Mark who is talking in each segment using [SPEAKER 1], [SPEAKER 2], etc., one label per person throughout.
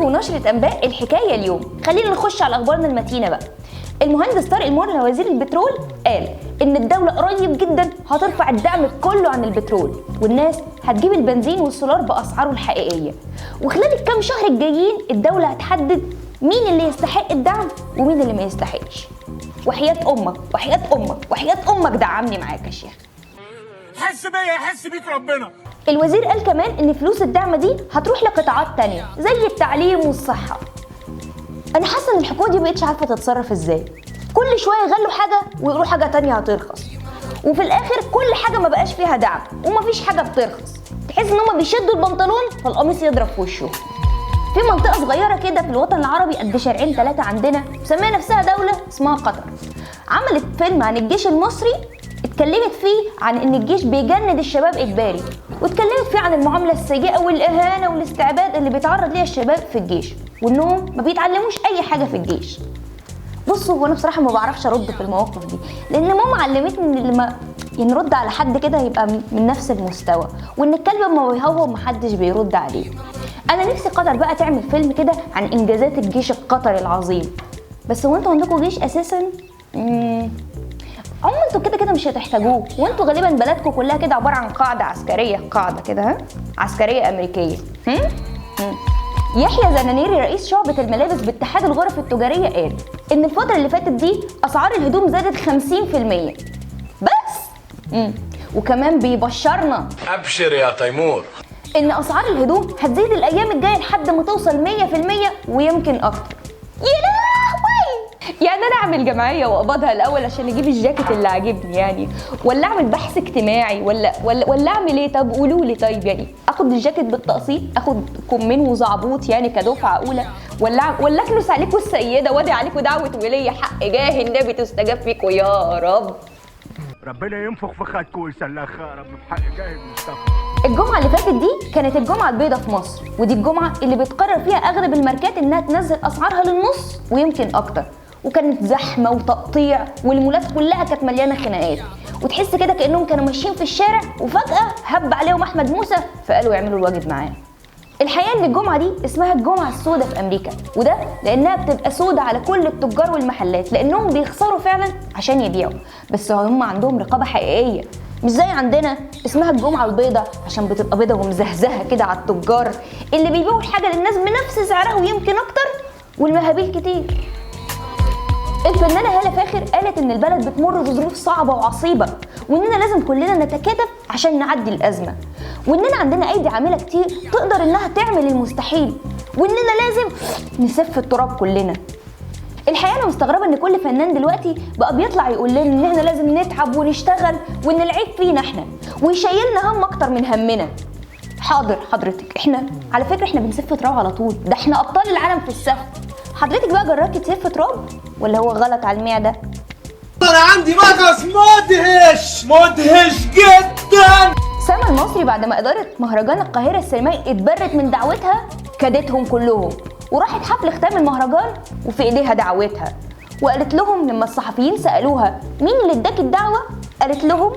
[SPEAKER 1] ونشرة انباء الحكايه اليوم. خلينا نخش على اخبارنا المتينه بقى. المهندس طارق الملا وزير البترول قال ان الدوله قريب جدا هترفع الدعم كله عن البترول، والناس هتجيب البنزين والسولار باسعاره الحقيقيه، وخلال الكام شهر الجايين الدوله هتحدد مين اللي يستحق الدعم ومين اللي ما يستحقش. وحياه امك وحياه امك وحياه امك دعمني معاك يا شيخ.
[SPEAKER 2] حس بيا يحس بيك ربنا.
[SPEAKER 1] الوزير قال كمان ان فلوس الدعم دي هتروح لقطاعات تانية زي التعليم والصحه. انا حاسه ان الحكومه دي مبقتش عارفه تتصرف ازاي، كل شويه يغلوا حاجه ويقولوا حاجه تانية هترخص، وفي الاخر كل حاجه ما بقاش فيها دعم ومفيش حاجه بترخص. تحس ان هم بيشدوا البنطلون فالقميص يضرب في وشه. في منطقه صغيره كده في الوطن العربي قد شارعين 3 عندنا مسميه نفسها دوله اسمها قطر، عملت فيلم عن الجيش المصري، اتكلمت فيه عن ان الجيش بيجند الشباب اجباري، واتكلمت فيه عن المعامله السيئه والاهانه والاستعباد اللي بيتعرض ليها الشباب في الجيش، وانهم ما بيتعلموش اي حاجه في الجيش. بصوا هو انا بصراحه ما بعرفش ارد في المواقف دي، لان ماما علمتني ان لما نرد على حد كده يبقى من نفس المستوى، وان الكلب لما بيهوهو محدش بيرد عليه. انا نفسي قطر بقى تعمل فيلم كده عن انجازات الجيش القطري العظيم. بس هو انتوا عندكم جيش اساسا؟ انتوا كده كده مش هتحتاجوه، وانتوا غالبا بلدكم كلها كده عباره عن قاعده عسكريه، قاعده كده ها عسكريه امريكيه. يحيى زنانيري رئيس شعبة الملابس باتحاد الغرف التجارية قال إن الفترة اللي فاتت دي أسعار الهدوم زادت 50% بس. وكمان بيبشرنا
[SPEAKER 2] أبشر يا تيمور
[SPEAKER 1] إن أسعار الهدوم هتزيد الأيام الجاية لحد ما توصل 100% ويمكن أكتر. يا لهوي! يعني أنا أعمل جمعية وأقبضها الأول عشان أجيب الجاكيت اللي عاجبني يعني، ولا أعمل بحث اجتماعي، ولا أعمل إيه؟ طب قولوا لي. طيب يعني اخد الجاكيت بالتقسيط، اخد كمين وزعبوط يعني كدفعه اولى، ولا اكنس عليكم السيده وادعي عليكم دعوه ولي حق جاه النبي تستجاب فيكم يا رب.
[SPEAKER 2] ربنا ينفخ في خدكم ويسلخها يا رب بحق جاه المصطفى.
[SPEAKER 1] الجمعه اللي فاتت دي كانت الجمعه البيضاء في مصر، ودي الجمعه اللي بتقرر فيها اغلب الماركات انها تنزل اسعارها للنص ويمكن اكتر، وكانت زحمه وتقطيع والمولات كلها كانت مليانه خناقات، وتحس كده كانهم كانوا ماشيين في الشارع وفجاه هب عليهم احمد موسى فقالوا يعملوا الواجب معاه. الحقيقه ان الجمعه دي اسمها الجمعه السوداء في امريكا، وده لانها بتبقى سوداء على كل التجار والمحلات، لانهم بيخسروا فعلا عشان يبيعوا، بس هم عندهم رقابه حقيقيه مش زي عندنا. اسمها الجمعه البيضاء عشان بتبقى بيضه ومزهزهه كده على التجار اللي بيبيعوا الحاجه للناس بنفس سعرها ويمكن اكتر، والمهابيل كتير. الفنانة هالة فاخر قالت إن البلد بتمر بظروف صعبة وعصيبة، وإننا لازم كلنا نتكاتف عشان نعدي الأزمة، وإننا عندنا أيدي عاملة كتير تقدر إنها تعمل المستحيل، وإننا لازم نسف التراب كلنا. الحقيقة أنا مستغربة إن كل فنان دلوقتي بقى بيطلع يقول لنا إن إحنا لازم نتعب ونشتغل وإن العيب فينا إحنا ويشيلنا هم أكتر من همنا. حاضر حضرتك، إحنا على فكرة إحنا بنسف تراب على طول، ده إحنا أبطال العالم في السف. حضرتك بقى جربتي تسف تراب ولا هو غلط على المعده؟
[SPEAKER 3] انا عندي مغص مدهش جدا.
[SPEAKER 1] سما المصري بعد ما اداره مهرجان القاهره السينمائي اتبرت من دعوتها كادتهم كلهم، وراحت حفل ختام المهرجان وفي ايديها دعوتها، وقالت لهم لما الصحفيين سالوها مين اللي اداك الدعوه قالت لهم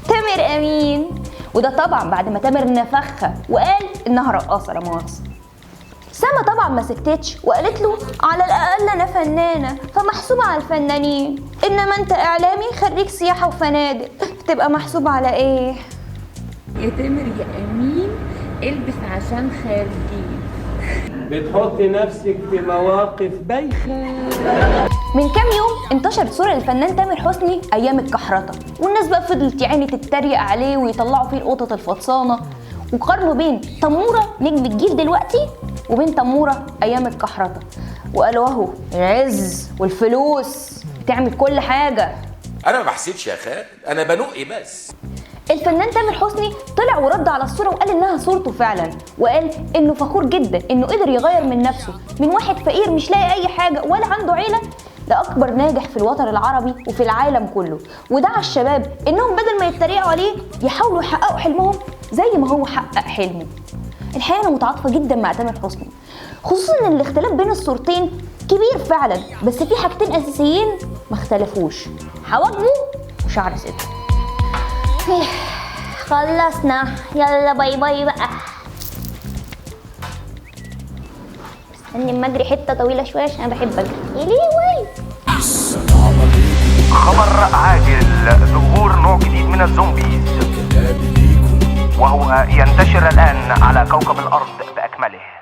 [SPEAKER 1] تامر امين، وده طبعا بعد ما تامر نفخها وقال انها رقاصه لا مؤاخذه. سما طبعا ما سكتتش وقالت له على الاقل انا فنانه فمحسوبه على الفنانين، انما انت اعلامي خريج سياحه وفنادق تبقى محسوب على ايه؟
[SPEAKER 4] يا تامر يا امين البس عشان خارجين.
[SPEAKER 5] بتحطي نفسك في مواقف بايخه.
[SPEAKER 1] من كام يوم انتشرت صوره للفنان تامر حسني ايام الكحرطه، والناس بقى فضلت يعني تتريق عليه ويطلعوا فيه القطط الفطسانه، وقارنوا بين تموره نجم الجيل دلوقتي وبين تموره ايام الكحرطه، وقالوا اهو العز والفلوس بتعمل كل حاجه.
[SPEAKER 6] انا ما بحسدش يا خالد، انا بنقي بس.
[SPEAKER 1] الفنان تامر حسني طلع ورد على الصوره وقال انها صورته فعلا، وقال انه فخور جدا انه قدر يغير من نفسه من واحد فقير مش لاقي اي حاجه ولا عنده عيله لاكبر ناجح في الوطن العربي وفي العالم كله، ودعا الشباب انهم بدل ما يتريقوا عليه يحاولوا يحققوا حلمهم زي ما هو حقق حلمه. الحقيقه انا متعاطفه جدا مع تامر حسني، خصوصا ان الاختلاف بين الصورتين كبير فعلا، بس في حاجتين اساسيين ما اختلفوش، حواجبه وشعر صدره. خلصنا، يلا باي باي بقى. اني اما اجري حته طويله شويه عشان انا بحب اجري. يليوي.
[SPEAKER 7] خبر عاجل، ظهور نوع جديد من الزومبيز وهو ينتشر الآن على كوكب الأرض بأكمله.